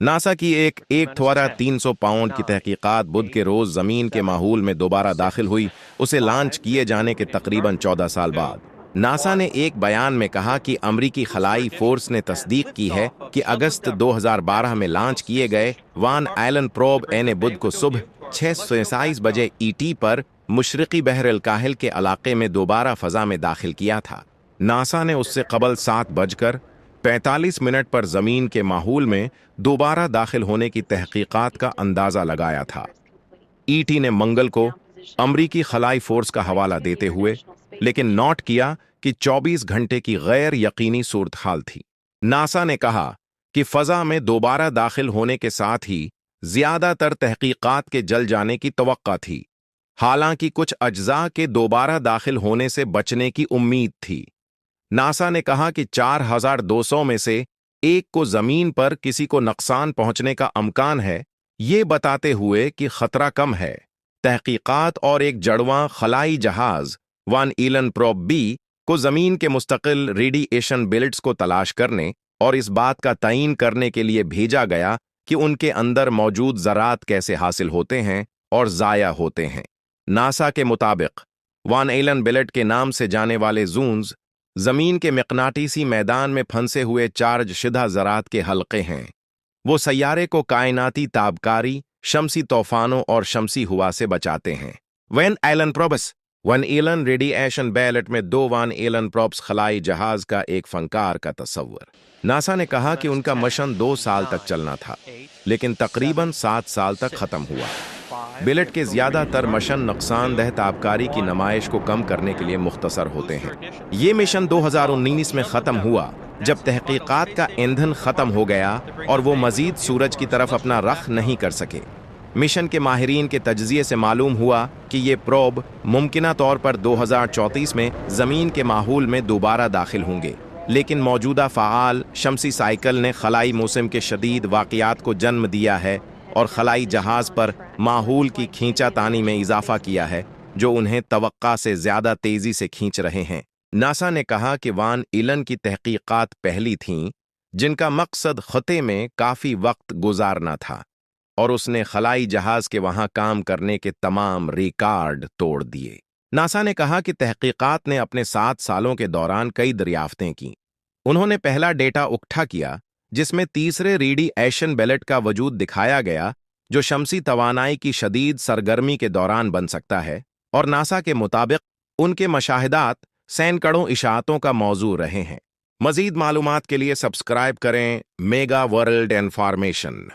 NASA की एक थोड़ा 300 पाउंड की तहकीकात बुध के रोज जमीन के माहौल में दोबारा दाखिल हुई, उसे लॉन्च किए जाने के तकरीबन 14 साल बाद। नासा ने एक बयान में कहा कि अमरीकी खलाई फोर्स ने तस्दीक की है कि अगस्त 2012 में लॉन्च किए गए वान एलन प्रोब ने बुध को सुबह 6:47 बजे ईटी पर मशरकी बहर अल काहिल के इलाके में दोबारा फजा में दाखिल किया था। नासा ने उससे कबल 7:45 पर जमीन के माहौल में दोबारा दाखिल होने की तहकीकात का अंदाजा लगाया था। ईटी ने मंगल को अमरीकी खलाई फोर्स का हवाला देते हुए लेकिन नोट किया कि 24 घंटे की गैर यकीनी सूरत हाल थी। नासा ने कहा कि फजा में दोबारा दाखिल होने के साथ ही ज्यादातर तहकीकात के जल जाने की तवक्का थी, हालांकि कुछ अज्जा के दोबारा दाखिल होने से बचने की उम्मीद थी। नासा ने कहा कि 4200 में से एक को जमीन पर किसी को नुकसान पहुंचने का अमकान है, ये बताते हुए कि खतरा कम है। तहकीकात और एक जड़वां खलाई जहाज वान एलन प्रोब बी को जमीन के मुस्तकिल रेडिएशन बेल्ट्स को तलाश करने और इस बात का तयीन करने के लिए भेजा गया कि उनके अंदर मौजूद ज़रात कैसे हासिल होते हैं और ज़ाया होते हैं। नासा के मुताबिक वान एलन बेलेट के नाम से जाने वाले जून्स जमीन के मकनातीसी मैदान में फंसे हुए चार्ज शिदा ज़रात के हल्के हैं। वो सैयारे को कायनाती ताबकारी, शमसी तूफानों और शमसी हवा से बचाते हैं। Van Allen probes Van Allen radiation belt में 2 वान एलन प्रोब्स खलाई जहाज का एक फंकार का तस्वर। नासा ने कहा कि उनका मिशन 2 साल तक चलना था, लेकिन तकरीबन 7 साल तक खत्म हुआ। बेलेट के ज्यादातर मिशन नुकसानदेह ताबकारी की नुमाइश को कम करने के लिए मुख्तसर होते हैं। ये मिशन 2019 में ख़त्म हुआ जब तहकीकात का ईंधन ख़त्म हो गया और वो मजीद सूरज की तरफ अपना रख नहीं कर सके। मिशन के माहिरीन के तज्ज़िये से मालूम हुआ कि ये प्रोब मुमकिना तौर पर 2034 में ज़मीन के माहौल में दोबारा दाखिल होंगे, लेकिन मौजूदा फ़आल शमसी साइकिल ने खलाई मौसम के शदीद वाक़यात को जन्म दिया है और खलाई जहाज़ पर माहौल की खींचातानी में इजाफा किया है, जो उन्हें तवक्का से ज़्यादा तेज़ी से खींच रहे हैं। नासा ने कहा कि वान एलन की तहकीकात पहली थीं जिनका मकसद खते में काफ़ी वक्त गुजारना था, और उसने खलाई जहाज़ के वहाँ काम करने के तमाम रिकॉर्ड तोड़ दिए। नासा ने कहा कि तहकीकात ने अपने 7 सालों के दौरान कई दरियाफ्तें की। उन्होंने पहला डेटा इकट्ठा किया जिसमें तीसरे रेडिएशन बेलेट का वजूद दिखाया गया, जो शमसी तवानाई की शदीद सरगर्मी के दौरान बन सकता है, और नासा के मुताबिक उनके मशाहिदात सैकड़ों इशाअतों का मौजू रहे हैं। मज़ीद मालूमात के लिए सब्सक्राइब करें मेगा वर्ल्ड इन्फॉर्मेशन।